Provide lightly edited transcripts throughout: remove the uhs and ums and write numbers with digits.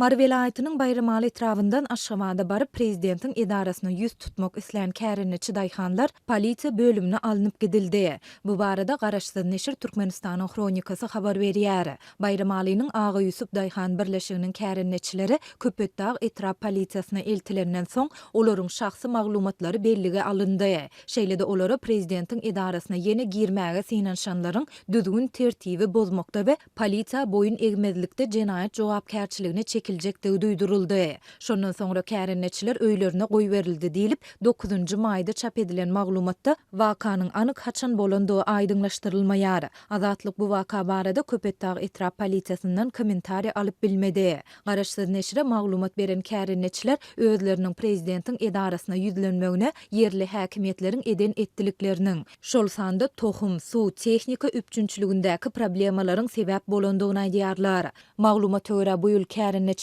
Mar velaýatynyň Bayramaly etrafyndan aşgamada barıp prezidentiň edarasyna ýüz tutmak isleýän kärinçi daýhanlar polisiýa bölümine alınıp gidildi. Bu barada garaşsyz neşir Türkmenistanyň Hronikasy habar berýär. Bayramalynyň Ağa Ýusuf daýhan birleşiginiň kärinçileri Köpetdağ etraf polisiýasyna eltilenden soň olaryň şahsy maglumatlary bellige alındy. Şeýle-de olara prezidentiň edarasyna ýene girmäge synanşanlaryň düzgün tertibi bozmakda we polisiýa boyun egmezlikde jenaýat jogapkärçiligine çekiljekdigi duýduruldy. Şondan soňra kärinçiler öýlerine goýberildi diýilip 9-njy maýda çap edilen maglumatda wakanyň anyk haçan bolandygy aýdyňlaşdyrylmaýar. Azatlyk bu waka barada Köpetdağ etraf polisiýasyndan kommentariýa alyp bilmedi. Garaşsyz neşire maglumat beren kärinçiler özleriniň prezidentiň edarasyna ýüzlenmegine yerli häkimetleriň eden etdilikleriniň şol sanda tohum, suw, tehnika üpçünçiligindäki problemalaryň sebäp bolandygyny aýdýarlar. Maglumat öýre bu ýyl kärinçilere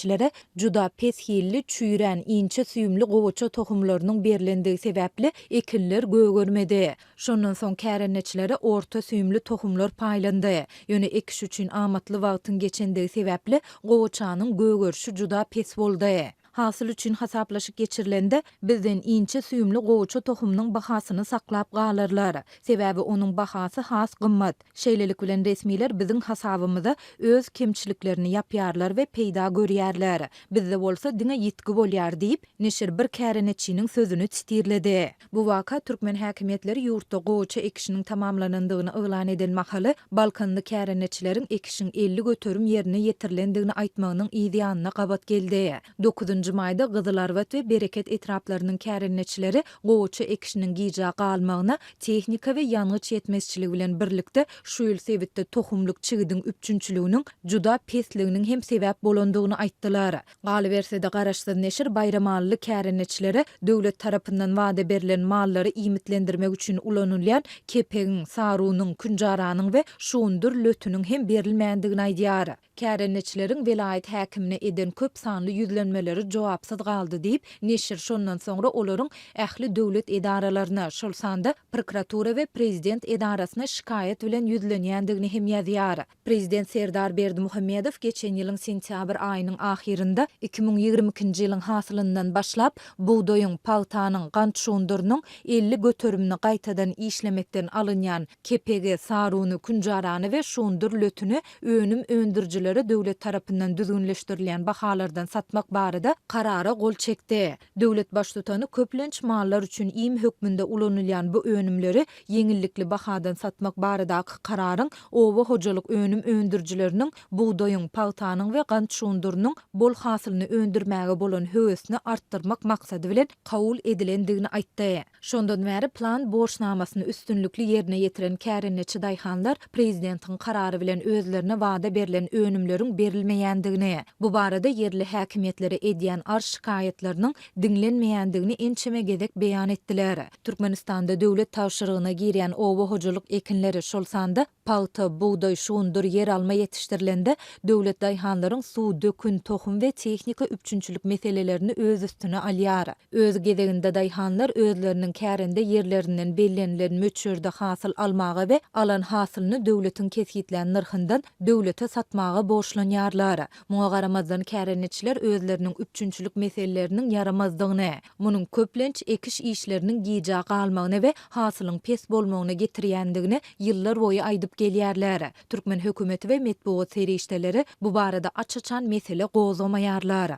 juda peshilli, çüýren, inçe süýümli gowaça tohumlarynyň berilendigi sebäpli ekinler gögörmedi. Şondan soň kärinçilere orta süýümli tohumlar paýlandy. Ýöne ekiş üçin amatly wagtyň geçendigi sebäpli gowaçanyň gögörşi juda pes boldy. Hasyl üçin hasaplaşyk geçirilende bizden inçe süýümli gowaça tohumynyň bahasyny saklap galarlar. Sebäbi onuň bahasy has gymmat. Şeýlelik bilen resmiler biziň hasabymyza öz kemçiliklerini yapýarlar we peýda görýärler. Bizde bolsa diňe ýetgi bolýar diýip neşir bir kärinçiniň sözüni titirledi. Bu waka türkmen häkimetleri ýurtda gowaça ekişiniň tamamlanandygyny öýlan eden mahaly Balkanly kärinçileriň ekişiň 50 götürüm ýerine ýetirilendigini aýtmagynyň ýa gabat geldi. 9-njy maýda Gyzylarwat we Bereket etraplarynyň kärinçileri gowaça ekişiniň gija galmagyna tehnika we ýanyç ýetmezçiligi bilen birlikde şu ýyl sebitde tohumlyk çygydyň üpçünçiliginiň juda pesliginiň hem sebäp bolandygyny aýtdylar. Galy berse-de garaşsyz neşir Bayramaly kärinçileri döwlet tarapyndan wada berilen mallary iýmitlendirmek üçin ulanylýan kepegiň, sarunyň, künjaranyň we şuundur lötüniň hem berilmändigini aýdýar. Kärinçileriň velaýat häkimine eden köp sanly ýüzlenmeleri jogapsyz galdy diýip neşir şondan soňra olaryň ähli döwlet edaralaryna şol sanda prokuratura we prezident edarasyna şikaýet bilen ýüzlenýändigini hem ýazýar. Prezident Serdar Berdimuhammedow geçen ýylyň sentýabr aýynyň ahirinde 2022-nji ýylyň hasylyndan başlap buğdoýyň, paltanyň, gant şuundurynyň 50 götürümini gaýtadan işlemekden alynýan kepegi, saruny, künjarany we şuundur lötüni önüm öndürjilere döwlet tarapyndan düzgünleşdirilýän bahalardan satmak barada karara gol çekdi. Döwlet baştutany köplenç mallar üçin iým hökmünde ulanylýan bu önümleri yeňillikli bahadan satmak baradaky kararyň owa hojalyk önüm öndürjileriniň buğdoýyň, paltanyň we gant şuundurynyň bol hasylyny öndürmäge bolan höwesini artdyrmak maksady bilen kabul edilendigini aýtdy. Şondan bäri plan borçnamasyny üstünlükli ýerine ýetiren kärinçi daýhanlar prezidentiň karary bilen özlerine wada berilen önümleriň berilmeýändigini, bu barada yerli häkimetleri edýän arş şikaýetleriniň diňlenmeýändigini ençeme gedek beýan etdiler. Türkmenistanda döwlet tawşyrygyna girýän owa hojalyk ekinleri şol sanda palta, buğdoý, şuundur yer alma ýetişdirilende döwlet daýhanlaryň suw, dökün, tohum we tehnika üpçünçilik meselelerini öz üstüne alýar. Öz gedeginde daýhanlar özleriniň kärinde yerlerinden bellenilen möçürde hasyl almagy we alan hasylyny döwletiň kesgitlen narhyndan döwlete satmagy borçlanýarlar. Muňa garamazdan kärinçiler özleriniň üpçünçilik meseleleriniň yaramazdygyny, munyň köplenç ekiş işleriniň gija galmagyny we hasylyň pes bolmagyna getirýändigini ýyllar boýu aýdyp gelýärler. Türkmen hökümeti we metbuat serişdeleri bu barada açaçan mesele gozamaýarlar.